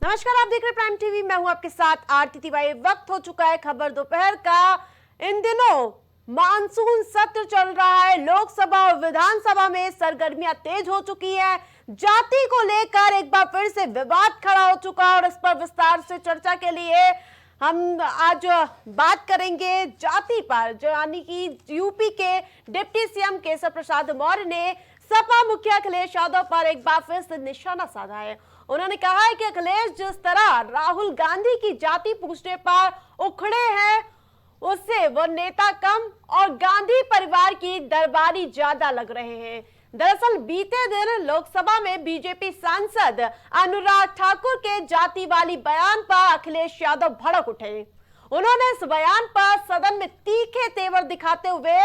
नमस्कार, आप देख रहे हैं प्राइम टीवी। मैं हूं आपके साथ आरती तिवारी। वक्त हो चुका है खबर दोपहर का। इन दिनों मानसून सत्र चल रहा है। लोकसभा और विधानसभा में सरगर्मियां तेज हो चुकी है। जाति को लेकर एक बार फिर से विवाद खड़ा हो चुका है और इस पर विस्तार से चर्चा के लिए हम आज बात करेंगे जाति पर, यानी कि यूपी के डिप्टी सीएम केशव प्रसाद मौर्य ने सपा मुखिया अखिलेश यादव पर एक बार फिर से निशाना साधा है। उन्होंने कहा है कि अखिलेश जिस तरह राहुल गांधी की जाति पूछने पर उखड़े हैं, उससे वो नेता कम और गांधी परिवार की दरबारी ज्यादा लग रहे हैं। दरअसल बीते दिन लोकसभा में बीजेपी सांसद अनुराग ठाकुर के जाति वाली बयान पर अखिलेश यादव भड़क उठे। उन्होंने इस बयान पर सदन में तीखे तेवर दिखाते हुए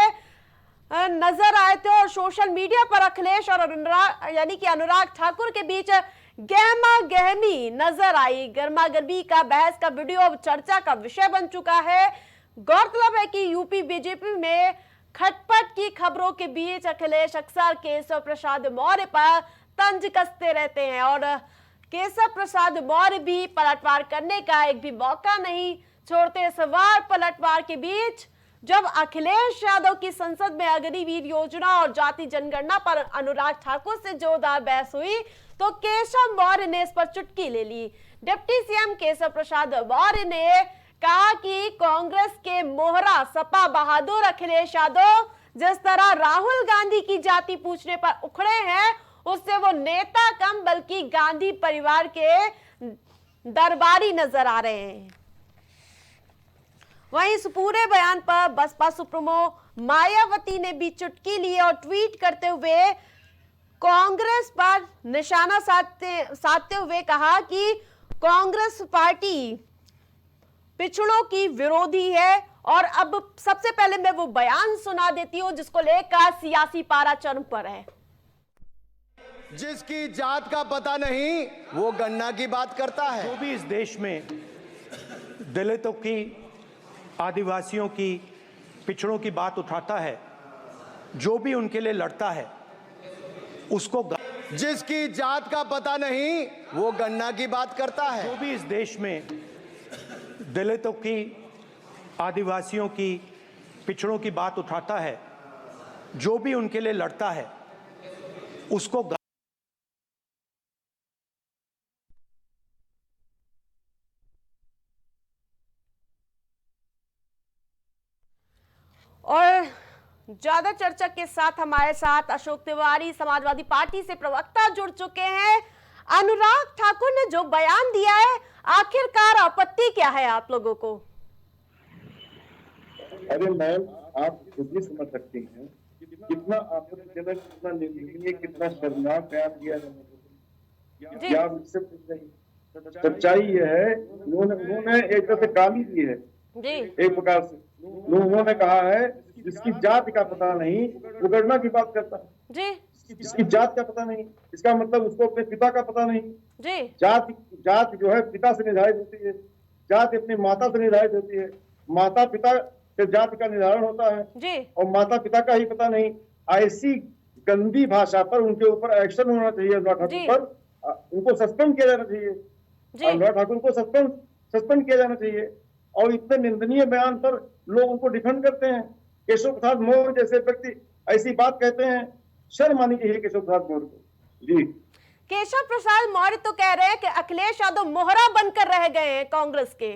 नजर आए थे और सोशल मीडिया पर अखिलेश और अनुराग ठाकुर के बीच गहमा गहमी नजर आई। गर्मा गर्मी का बहस का वीडियो अब चर्चा का विषय बन चुका है। गौरतलब है कि यूपी बीजेपी में खटपट की खबरों के बीच अखिलेश अक्सर केशव प्रसाद मौर्य पर तंज कसते रहते हैं और केशव प्रसाद मौर्य भी पलटवार करने का एक भी मौका नहीं छोड़ते। इस वार पलटवार के बीच जब अखिलेश यादव की संसद में अग्निवीर योजना और जाति जनगणना पर अनुराग ठाकुर से जोरदार बहस हुई तो केशव मौर्य ने इस पर चुटकी ले ली। डिप्टी सीएम केशव प्रसाद मौर्य ने कहा कि कांग्रेस के मोहरा सपा बहादुर अखिलेश यादव जिस तरह राहुल गांधी की जाति पूछने पर उखड़े हैं, उससे वो नेता कम बल्कि गांधी परिवार के दरबारी नजर आ रहे हैं। वहीं इस पूरे बयान पर बसपा सुप्रीमो मायावती ने भी चुटकी ली और ट्वीट करते हुए कांग्रेस पर निशाना साधते हुए कहा कि कांग्रेस पार्टी पिछड़ों की विरोधी है। और अब सबसे पहले मैं वो बयान सुना देती हूं जिसको लेकर सियासी पारा चरम पर है। जिसकी जात का पता नहीं वो गन्ना की बात करता है। जो भी इस देश में दलितों की, आदिवासियों की, पिछड़ों की बात उठाता है, जो भी उनके लिए लड़ता है, उसको जिसकी जात का पता नहीं वो गन्ना की बात करता है। जो भी इस देश में दलितों की, आदिवासियों की, पिछड़ों की बात उठाता है, जो भी उनके लिए लड़ता है, उसको और ज्यादा चर्चा के साथ हमारे साथ अशोक तिवारी समाजवादी पार्टी से प्रवक्ता जुड़ चुके हैं। अनुराग ठाकुर ने जो बयान दिया है, आखिरकार आपत्ति क्या है आप लोगों को? अरे मैम, आप खुद ही समझ सकती हैं कितना आपत्तिजनक, कितना निंदनीय, कितना शर्मनाक बयान दिया है। क्या आप इससे पूछ रही? सच्चाई ये है, उन्होंने एक तरह से गाली दी है जी। एक प्रकार से उन्होंने कहा है जिसकी जात का पता नहीं वो गणना की बात करता है जी। इसकी जात का पता नहीं, इसका मतलब उसको अपने पिता का पता नहीं जी। जात जो है पिता से निर्धारित होती है, जात अपनी माता से निर्धारित होती है, माता पिता से जात का निर्धारण होता है जी। और माता पिता का ही पता नहीं। ऐसी गंदी भाषा पर उनके ऊपर एक्शन होना चाहिए। अनुराग ठाकुर पर उनको सस्पेंड किया जाना चाहिए। अनुराग ठाकुर को सस्पेंड किया जाना चाहिए। और इतने निंदनीय बयान पर लोग उनको डिफेंड करते हैं। केशव प्रसाद मौर्य जैसे व्यक्ति ऐसी बात कहते हैं, शर्म आनी चाहिए केशव प्रसाद मौर्य को। जी, केशव प्रसाद मौर्य तो कह रहे हैं कि अखिलेश यादव मोहरा बनकर रह गए हैं कांग्रेस के।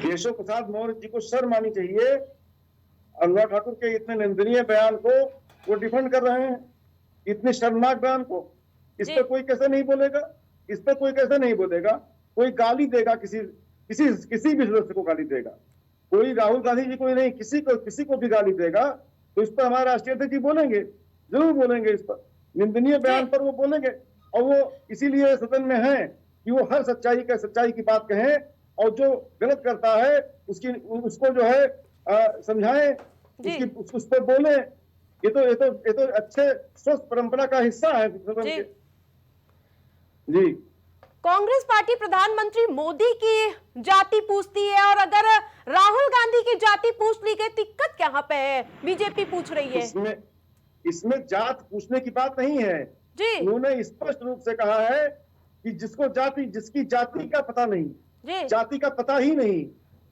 केशव प्रसाद मौर्य जी को शर्म आनी चाहिए। अनुराग ठाकुर के इतने निंदनीय बयान को वो डिफेंड कर रहे हैं, इतने शर्मनाक बयान को। इस पर कोई कैसे नहीं बोलेगा? इस पर कोई कैसे नहीं बोलेगा? कोई गाली देगा, किसी भी सदस्य को गाली देगा, कोई राहुल गांधी जी को ही नहीं, किसी को भी गाली देगा तो इस पर हमारे राष्ट्रीय अध्यक्ष जी बोलेंगे, जरूर बोलेंगे। इस पर निंदनीय बयान पर वो बोलेंगे और वो इसीलिए सदन में है कि वो हर सच्चाई की बात कहें और जो गलत करता है उसको जो है समझाएं, उस पर बोले। ये तो अच्छे स्वस्थ परंपरा का हिस्सा है सदन के। जी, कांग्रेस पार्टी प्रधानमंत्री मोदी की जाति पूछती है और अगर राहुल गांधी की जाति पूछ ली गई, दिक्कत कहां पे है? बीजेपी पूछ रही है। इसमें जात पूछने की बात नहीं है जी। उन्होंने स्पष्ट रूप से कहा है कि जिसकी जाति का पता नहीं, जी जाति का पता ही नहीं,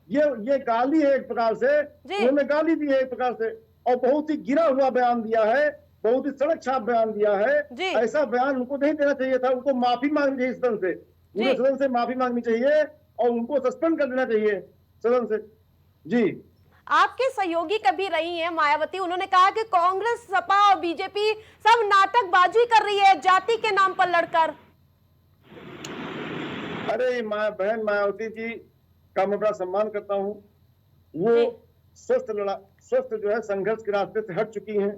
ये गाली है एक प्रकार से, जी। उन्होंने गाली दी है एक प्रकार से, और बहुत ही गिरा हुआ बयान दिया है, बहुत ही सड़क छाप बयान दिया है। जी। ऐसा बयान उनको नहीं देना चाहिए था, उनको माफी मांगनी चाहिए सदन से, पूरे जी। सदन से माफी मांगनी चाहिए और उनको सस्पेंड कर देना चाहिए सदन से। जी आपके सहयोगी कभी रही हैं मायावती, उन्होंने कहा कि कांग्रेस, सपा और बीजेपी सब नाटकबाजी कर रही है जाति के नाम पर लड़कर। अरे बहन मायावती जी का मैं बड़ा सम्मान करता हूँ। वो जी। स्वस्थ जो है संघर्ष के रास्ते से हट चुकी हैं।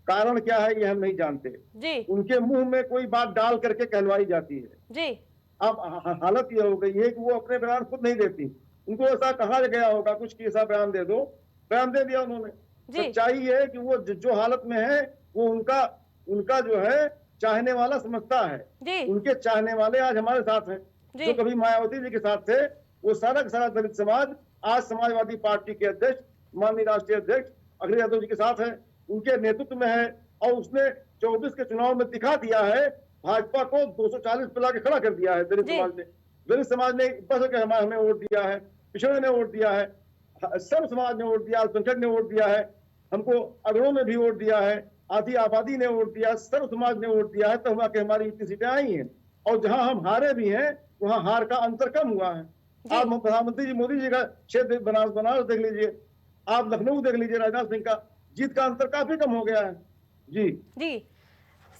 कारण क्या है ये हम नहीं जानते। जी उनके मुंह में कोई बात डाल करके कहलवाई जाती है। जी अब हालत ये हो गई है कि वो अपने बयान खुद नहीं देती, उनको ऐसा कहा गया होगा कुछ कि ऐसा बयान दे दो, बयान दे दिया उन्होंने। जी। सच्चाई है कि वो जो हालत में है वो उनका जो है चाहने वाला समझता है। जी उनके चाहने वाले आज हमारे साथ हैं, जी। जो कभी मायावती जी के साथ थे। वो सारा का सारा दलित समाज आज समाजवादी पार्टी के अध्यक्ष, माननीय राष्ट्रीय अध्यक्ष अखिलेश यादव जी के साथ है, उनके नेतृत्व में है। और उसने 24 के चुनाव में दिखा दिया है, भाजपा को 240 पे लाके खड़ा कर दिया है दलित जी। समाज ने। दलित समाज ने बस के हमें वोट दिया है, पिछड़े ने वोट दिया है, सर्व समाज ने वोट दिया, अल्पसंख्यक ने वोट दिया है, हमको अगड़ों ने भी वोट दिया है, आधी आबादी ने वोट दिया, सर्व समाज ने वोट दिया है, तो हमारी इतनी सीटें आई हैं। और जहां हम हारे भी हैं वहां हार का अंतर कम हुआ है। आप प्रधानमंत्री जी मोदी जी का क्षेत्र बनारस देख लीजिए, आप लखनऊ देख लीजिए, राजनाथ सिंह का जीत का अंतर काफी कम हो गया है। जी जी।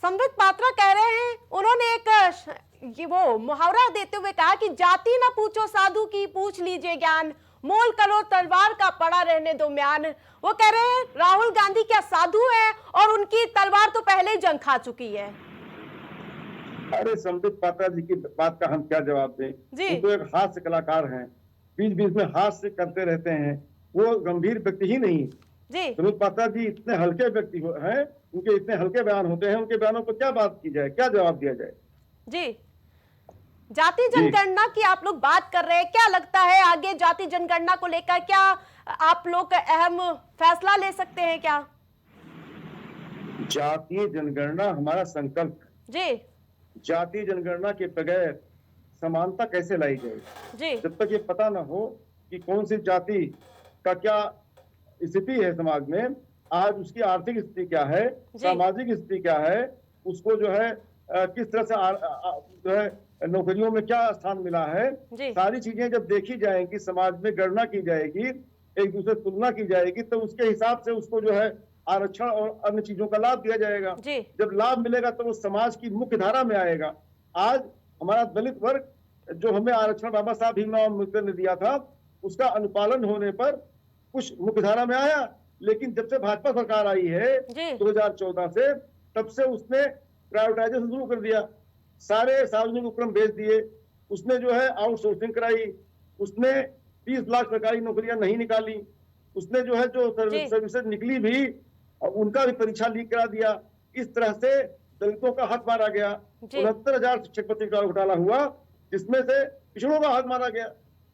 संबित पात्रा कह रहे हैं, उन्होंने एक वो मुहावरा देते हुए कहा कि जाति ना पूछो साधु की, पूछ लीजिए ज्ञान, मोल करो तलवार का पड़ा रहने दो म्यान। वो कह रहे हैं राहुल गांधी क्या साधु है और उनकी तलवार तो पहले ही जंग खा चुकी है। अरे संबित पात्रा जी की बात का हम क्या जवाब दें। जी। वो तो एक हास्य कलाकार हैं, बीच बीच में हास्य करते रहते हैं, वो गंभीर व्यक्ति ही नहीं। जी संबित पात्रा जी इतने हल्के व्यक्ति हैं, उनके इतने हल्के बयान होते हैं, उनके बयानों पर क्या बात की जाए, क्या जवाब दिया जाए। जी। जाति जनगणना की आप लोग बात कर रहे हैं, क्या लगता है आगे जाति जनगणना को लेकर क्या आप लोग अहम फैसला ले सकते हैं क्या? जातीय जनगणना हमारा संकल्प है। जी जातीय जनगणना के बगैर समानता कैसे लाई जाए? जी जब तक ये पता ना हो कि कौन सी जाति का क्या स्थिति है समाज में, आज उसकी आर्थिक स्थिति क्या है, सामाजिक स्थिति क्या है, उसको जो है किस तरह से जो है नौकरियों में क्या स्थान मिला है, सारी चीजें जब देखी जाएंगी, समाज में गणना की जाएगी, एक दूसरे तुलना की जाएगी, तो उसके हिसाब से उसको जो है आरक्षण और अन्य चीजों का लाभ दिया जाएगा। जब लाभ मिलेगा तो वो समाज की मुख्य धारा में आएगा। आज हमारा दलित वर्ग जो हमें आरक्षण बाबा साहब भीमराव अम्बेडकर ने दिया था, उसका अनुपालन होने पर कुछ मुख्य धारा में आया, लेकिन जब से भाजपा सरकार आई है 2014 से, तब से उसने प्राइवेटाइजेशन शुरू कर दिया, सारे सार्वजनिक उपक्रम बेच दिए, उसने जो है आउटसोर्सिंग कराई, उसने 30 लाख सरकारी नौकरियां नहीं निकाली, उसने जो है जो सर्विसेज निकली भी उनका भी परीक्षा लीक करा दिया। इस तरह से दलितों का हक मारा गया। 69,000 शिक्षक भर्ती का घोटाला हुआ, जिसमें से पिछड़ों का हक मारा गया।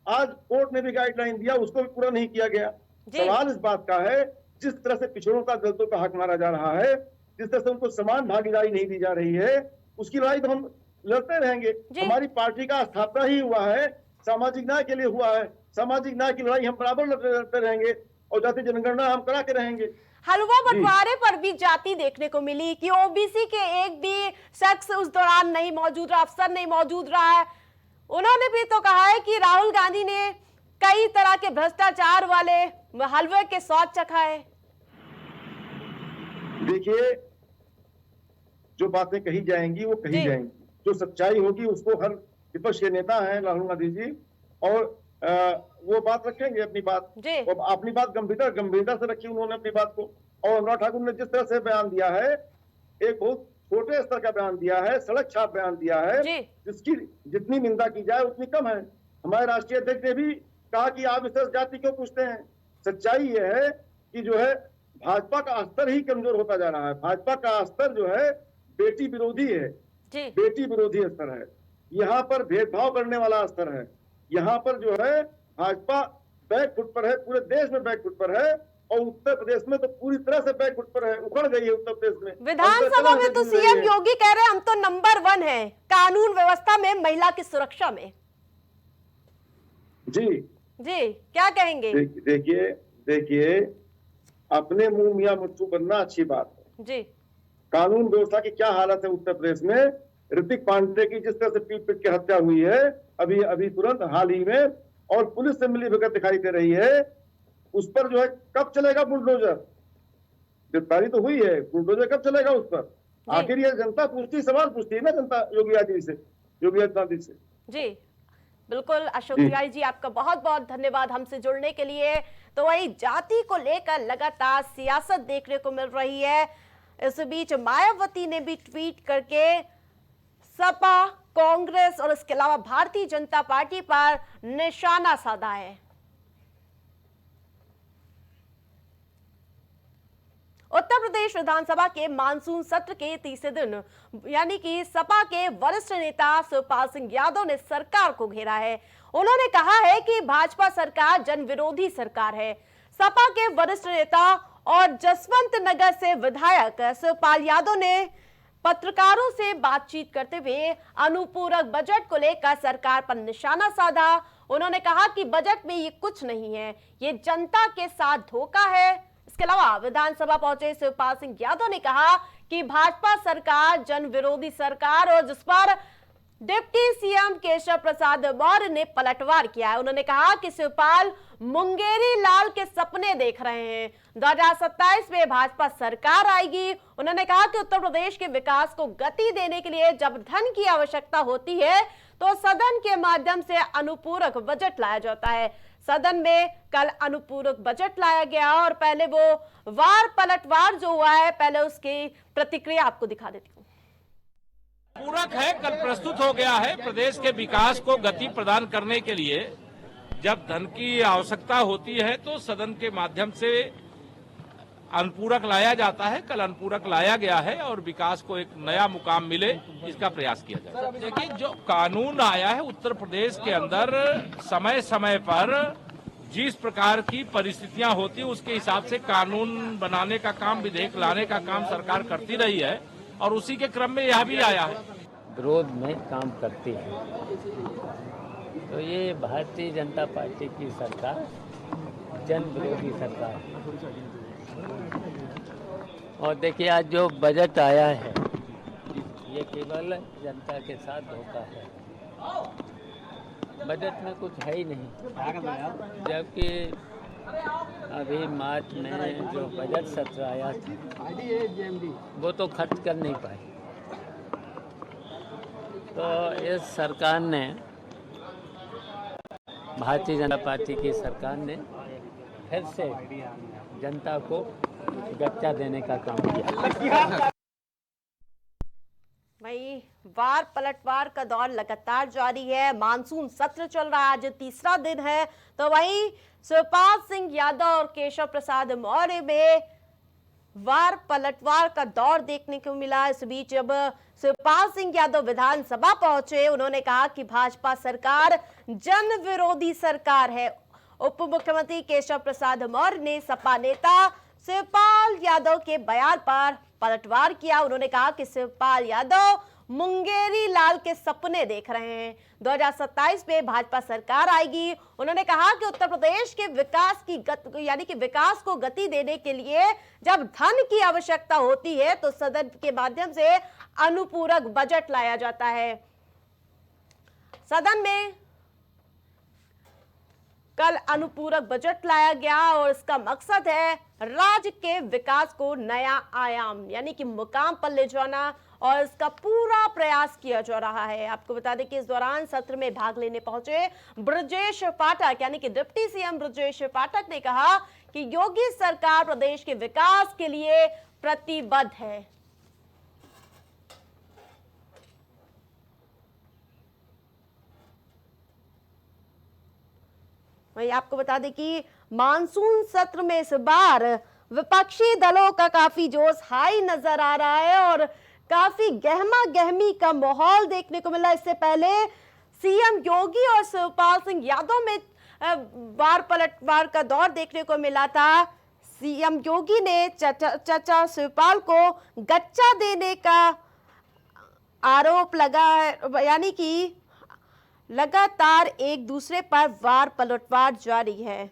आज कोर्ट ने भी गाइडलाइन दिया, उसको भी पूरा नहीं किया गया। सवाल इस बात का है, जिस तरह से पिछड़ों का, दलितों का हक मारा जा रहा है, जिस तरह से उनको समान भागीदारी नहीं दी जा रही है, उसकी लड़ाई तो हम लड़ते रहेंगे। हमारी पार्टी का स्थापना ही हुआ है, सामाजिक न्याय के लिए हुआ है। सामाजिक न्याय की लड़ाई हम बराबर लड़ते रहेंगे और जाति जनगणना हम करा के रहेंगे। हलवा बंटवारे पर भी जाति देखने को मिली कि ओबीसी के एक भी शख्स उस दौरान नहीं मौजूद रहा, अफसर नहीं मौजूद रहा है। उन्होंने भी तो कहा है कि राहुल गांधी ने कई तरह के भ्रष्टाचार वाले हलवे के स्वाद चखा है। देखिए, जो बातें कही जाएंगी वो कही जाएंगी, जो सच्चाई होगी उसको हर विपक्ष के नेता हैं राहुल गांधी जी, और वो बात रखेंगे अपनी बात, और अपनी बात गंभीरता से रखी उन्होंने अपनी बात को। और अनुराग ठाकुर ने जिस तरह से बयान दिया है, एक बहुत छोटे स्तर का बयान दिया है, सड़क छाप बयान दिया है, जिसकी जितनी निंदा की जाए उतनी कम है। हमारे राष्ट्रीय अध्यक्ष ने भी कहा कि आप इस तरह जाति क्यों पूछते हैं। सच्चाई ये है कि जो है भाजपा का स्तर ही कमजोर होता जा रहा है। भाजपा का स्तर जो है बेटी विरोधी है, बेटी विरोधी स्तर है, यहाँ पर भेदभाव करने वाला स्तर है, यहाँ पर जो है भाजपा बैकफुट पर है, पूरे देश में बैकफुट पर है। और उत्तर प्रदेश में तो पूरी तरह से बैकफुट पर है, उखड़ गई है उत्तर प्रदेश में। विधानसभा में तो सीएम योगी कह रहे हैं हम तो नंबर 1 है कानून व्यवस्था में, महिला की सुरक्षा में। जी जी क्या कहेंगे? देखिए अपने मुंह मियां मुट्ठू बनना अच्छी बात है जी। कानून व्यवस्था की क्या हालत है उत्तर प्रदेश में। ऋतिक पांडे की जिस तरह से पीट पीट के हत्या हुई है अभी अभी तुरंत हाल ही में, और पुलिस से मिली भगत दिखाई दे रही है, उस पर जो है कब चलेगा बुलडोजर? गिरफ्तारी तो हुई है, बुलडोजर कब चलेगा उस पर? आखिर ये जनता सवाल पूछती है ना जनता योगी आदित्यनाथ जी से। जी बिल्कुल अशोक तिवारी जी, आपका बहुत बहुत धन्यवाद हमसे जुड़ने के लिए। तो वही जाति को लेकर लगातार सियासत देखने को मिल रही है। इस बीच मायावती ने भी ट्वीट करके सपा, कांग्रेस और इसके अलावा भारतीय जनता पार्टी पर निशाना साधा है। उत्तर प्रदेश विधानसभा के मानसून सत्र के तीसरे दिन यानी कि सपा के वरिष्ठ नेता शिवपाल सिंह यादव ने सरकार को घेरा है। उन्होंने कहा है कि भाजपा सरकार जन विरोधी सरकार है। सपा के वरिष्ठ नेता और जसवंत नगर से विधायक शिवपाल यादव ने पत्रकारों से बातचीत करते हुए अनुपूरक बजट को लेकर सरकार पर निशाना साधा। उन्होंने कहा कि बजट में ये कुछ नहीं है, ये जनता के साथ धोखा है। इसके अलावा विधानसभा पहुंचे शिवपाल सिंह यादव ने कहा कि भाजपा सरकार जन विरोधी सरकार और जिस पर डिप्टी सीएम केशव प्रसाद मौर्य ने पलटवार किया है। उन्होंने कहा कि शिवपाल मुंगेरी लाल के सपने देख रहे हैं। 2027 में भाजपा सरकार आएगी। उन्होंने कहा कि उत्तर प्रदेश के विकास को गति देने के लिए जब धन की आवश्यकता होती है तो सदन के माध्यम से अनुपूरक बजट लाया जाता है। सदन में कल अनुपूरक बजट लाया गया और पहले वो वार पलटवार जो हुआ है, पहले उसकी प्रतिक्रिया आपको दिखा देती हूँ। पूरक है, कल प्रस्तुत हो गया है। प्रदेश के विकास को गति प्रदान करने के लिए जब धन की आवश्यकता होती है तो सदन के माध्यम से अनुपूरक लाया जाता है। कल अनुपूरक लाया गया है और विकास को एक नया मुकाम मिले इसका प्रयास किया जाए। देखिए जो कानून आया है उत्तर प्रदेश के अंदर समय समय पर जिस प्रकार की परिस्थितियां होती है उसके हिसाब से कानून बनाने का काम, विधेयक लाने का काम सरकार करती रही है और उसी के क्रम में यह भी आया है। विरोध में काम करती है तो ये भारतीय जनता पार्टी की सरकार जन विरोधी सरकार है। और देखिए आज जो बजट आया है ये केवल जनता के साथ धोखा है। बजट में कुछ है ही नहीं, जबकि अभी मार्च में जो बजट सत्र आया था वो तो खर्च कर नहीं पाए। तो इस सरकार ने, भारतीय जनता पार्टी की सरकार ने फिर से जनता को गच्चा देने का काम किया। वही वार पलटवार का दौर लगातार जारी है। मानसून सत्र चल रहा है, आज तीसरा दिन है। तो वही शिवपाल सिंह यादव और केशव प्रसाद मौर्य में वार पलटवार का दौर देखने को मिला। इस बीच जब शिवपाल सिंह यादव विधानसभा पहुंचे, उन्होंने कहा कि भाजपा सरकार जन विरोधी सरकार है। उप मुख्यमंत्री केशव प्रसाद मौर्य ने सपा नेता शिवपाल यादव के बयान पर पलटवार किया। उन्होंने कहा कि शिवपाल यादव मुंगेरी लाल के सपने देख रहे हैं। 2027 में भाजपा सरकार आएगी। उन्होंने कहा कि उत्तर प्रदेश के विकास की यानी कि विकास को गति देने के लिए जब धन की आवश्यकता होती है तो सदन के माध्यम से अनुपूरक बजट लाया जाता है। सदन में कल अनुपूरक बजट लाया गया और इसका मकसद है राज्य के विकास को नया आयाम यानी कि मुकाम पर ले जाना और इसका पूरा प्रयास किया जा रहा है। आपको बता दें कि इस दौरान सत्र में भाग लेने पहुंचे ब्रजेश पाठक यानी कि डिप्टी सीएम ब्रजेश पाठक ने कहा कि योगी सरकार प्रदेश के विकास के लिए प्रतिबद्ध है। वही आपको बता दें कि मानसून सत्र में इस बार विपक्षी दलों का काफी जोश हाई नजर आ रहा है और काफी गहमा गहमी का माहौल देखने को मिला। इससे पहले सीएम योगी और शिवपाल सिंह यादव में वार पलटवार का दौर देखने को मिला था। सीएम योगी ने चाचा शिवपाल को गच्चा देने का आरोप लगा है, यानी कि लगातार एक दूसरे पर वार पलटवार जारी है।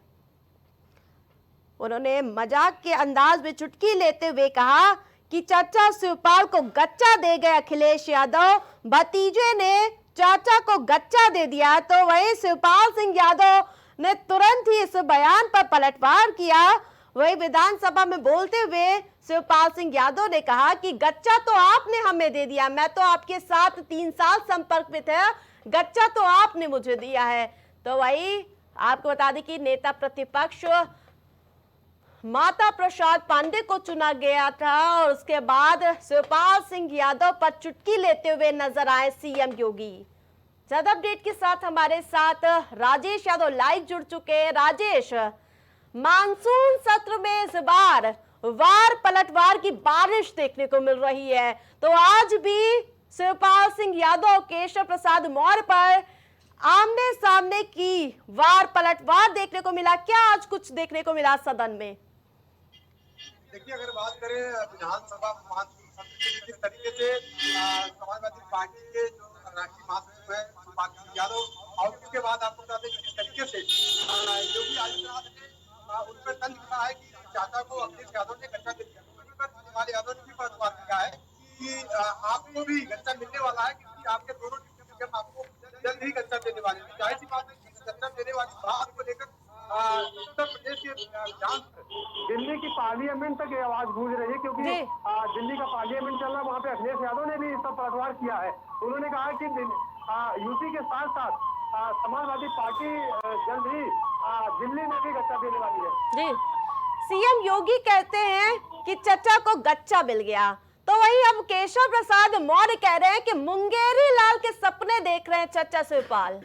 उन्होंने मजाक के अंदाज में चुटकी लेते हुए कहा कि चाचा शिवपाल को गच्चा दे गए अखिलेश यादव, भतीजे ने चाचा को गच्चा दे दिया। तो वहीं शिवपाल सिंह यादव ने तुरंत ही इस बयान पर पलटवार किया। वही विधानसभा में बोलते हुए शिवपाल सिंह यादव ने कहा कि गच्चा तो आपने हमें दे दिया, मैं तो आपके साथ 3 साल संपर्क में था, गच्चा तो आपने मुझे दिया है। तो वही आपको बता दें कि नेता प्रतिपक्ष माता प्रसाद पांडे को चुना गया था और उसके बाद शिवपाल सिंह यादव पर चुटकी लेते हुए नजर आए सीएम योगी। ज्यादा अपडेट के साथ हमारे साथ राजेश यादव लाइव जुड़ चुके हैं। राजेश, मानसून सत्र में इस बार वार पलटवार की बारिश देखने को मिल रही है, तो आज भी शिवपाल सिंह यादव केशव प्रसाद मौर्य पर आमने सामने की वार पलटवार देखने को मिला। क्या आज कुछ देखने को मिला सदन में? देखिए, अगर बात करें विधानसभा मानसून सत्र के जिस तरीके से समाजवादी पार्टी के जो राष्ट्रीय महासचिव है शिवपाल सिंह यादव और उसके बाद आपको बता दें जिस तरीके से योगी आदित्यनाथ ने उन पर तंज कहा है कि चाचा को अखिलेश यादव ने गच्चा दे दिया। शिवपाल यादव ने भी पलटवार किया है कि आपको भी गच्चा मिलने वाला है, क्योंकि आपके दोनों डिप्टी सीएम आपको जल्द ही गच्चा देने वाले हैं। जाहिर सी बात है कि गच्चा देने वाली बात को लेकर उत्तर प्रदेश के दिल्ली की पार्लियामेंट तक ये आवाज गूंज रही है, क्योंकि दिल्ली का पार्लियामेंट चल रहा है। वहाँ पे अखिलेश यादव ने भी इस पर पलटवार किया है। उन्होंने कहा कि यूपी के साथ साथ समाजवादी पार्टी जल्द ही दिल्ली में भी गच्चा देने वाली है। जी, सीएम योगी कहते हैं कि चचा को गच्चा मिल गया, तो वही अब केशव प्रसाद मौर्य कह रहे हैं कि मुंगेरी लाल के सपने देख रहे हैं चचा शिवपाल।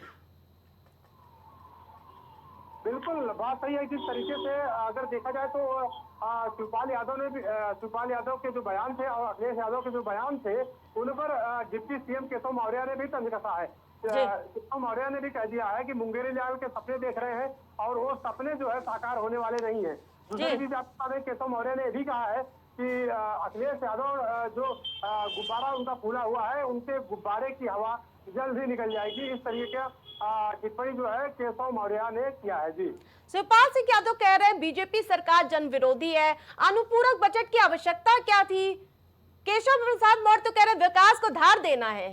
बिल्कुल बात सही है। जिस तरीके से अगर देखा जाए तो शिवपाल यादव के जो बयान थे और अखिलेश यादव के जो बयान थे, उन पर डिप्टी सीएम केशव मौर्य ने भी तंज कसा है। केशव मौर्य ने भी कह दिया है कि मुंगेरी लाल के सपने देख रहे हैं और वो सपने जो है साकार होने वाले नहीं है। दूसरी चीज आपको बता दें, केशव मौर्य ने भी कहा है कि अखिलेश यादव जो गुब्बारा उनका फूला हुआ है, उनके गुब्बारे की हवा जल्द ही निकल जाएगी। इस तरीके का टिप्पणी जो है केशव मौर्य ने किया है। जी, शिवपाल सिंह यादव कह रहे हैं बीजेपी सरकार जन विरोधी है, अनुपूरक बजट की आवश्यकता क्या थी? केशव प्रसाद मौर्य तो कह रहे हैं विकास को धार देना है।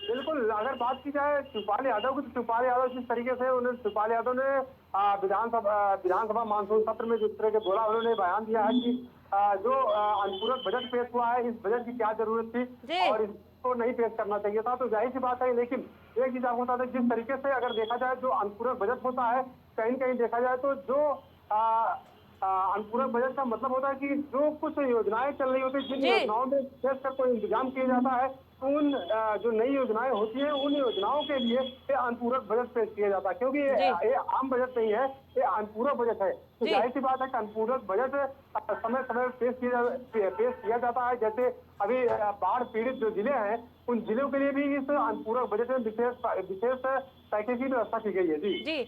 बिल्कुल, अगर बात की जाए शिवपाल यादव की, तो शिवपाल यादव जिस तरीके से शिवपाल यादव ने विधानसभा मानसून सत्र में जिस तरह के बोला, उन्होंने बयान दिया है कि जो अनुपूरक बजट पेश हुआ है, इस बजट की क्या जरूरत थी और इसको नहीं पेश करना चाहिए था। तो जाहिर सी बात है, लेकिन एक चीज आपको बता दें, जिस तरीके से अगर देखा जाए जो अनुपूरक बजट होता है, कहीं न कहीं देखा जाए तो जो अनुपूरक बजट का मतलब होता है कि जो कुछ योजनाएं चल रही होती है, जिन योजनाओं में विशेष कर कोई इंतजाम किया जाता है, उन जो नई योजनाएं होती हैं, उन योजनाओं के लिए अनुपूरक बजट पेश किया जाता है। क्योंकि ये आम बजट नहीं है, ये अनुपूरक बजट है। तो जाहिर सी बात है कि अनुपूरक बजट समय समय पेश किया जाता है। जैसे अभी बाढ़ पीड़ित जो जिले हैं, उन जिलों के लिए भी इस अनुपूरक बजट में विशेष पैकेज की व्यवस्था की गई है। जी,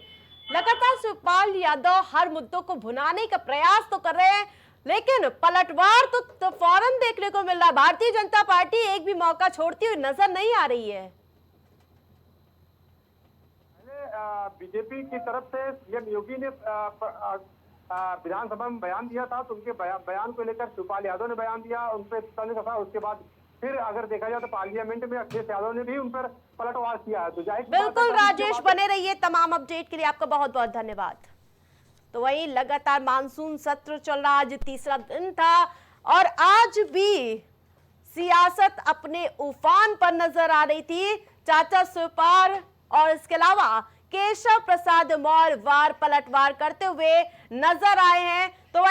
लगातार शिवपाल यादव हर मुद्दों को भुनाने का प्रयास तो कर रहे हैं, लेकिन पलटवार तो फौरन देखने को मिल रहा है। भारतीय जनता पार्टी एक भी मौका छोड़ती हुई नजर नहीं आ रही है। बीजेपी की तरफ से सीएम योगी ने विधानसभा में बयान दिया था, तो उनके बयान को लेकर शिवपाल यादव ने बयान दिया, उन पर तंज कसा। उसके बाद फिर अगर देखा जाए तो पार्लियामेंट में अखिलेश यादव ने भी उन पर पलटवार किया है। तो बिल्कुल राजेश, बने रहिए। तमाम अपडेट के लिए आपका बहुत बहुत धन्यवाद। तो वही लगातार मानसून सत्र चल रहा, आज तीसरा दिन था और आज भी सियासत अपने उफान पर नजर आ रही थी। चाचा शिवपाल और इसके अलावा केशव प्रसाद मौर्य वार पलटवार करते हुए नजर आए हैं। तो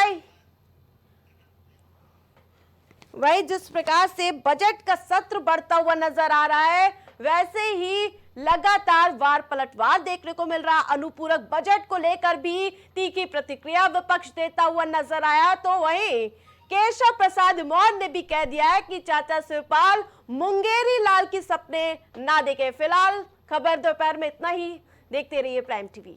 वही जिस प्रकार से बजट का सत्र बढ़ता हुआ नजर आ रहा है, वैसे ही लगातार वार पलटवार देखने को मिल रहा। अनुपूरक बजट को लेकर भी तीखी प्रतिक्रिया विपक्ष देता हुआ नजर आया। तो वहीं केशव प्रसाद मौर्य ने भी कह दिया है कि चाचा शिवपाल मुंगेरी लाल की सपने ना देखे। फिलहाल खबर दोपहर में इतना ही। देखते रहिए प्राइम टीवी।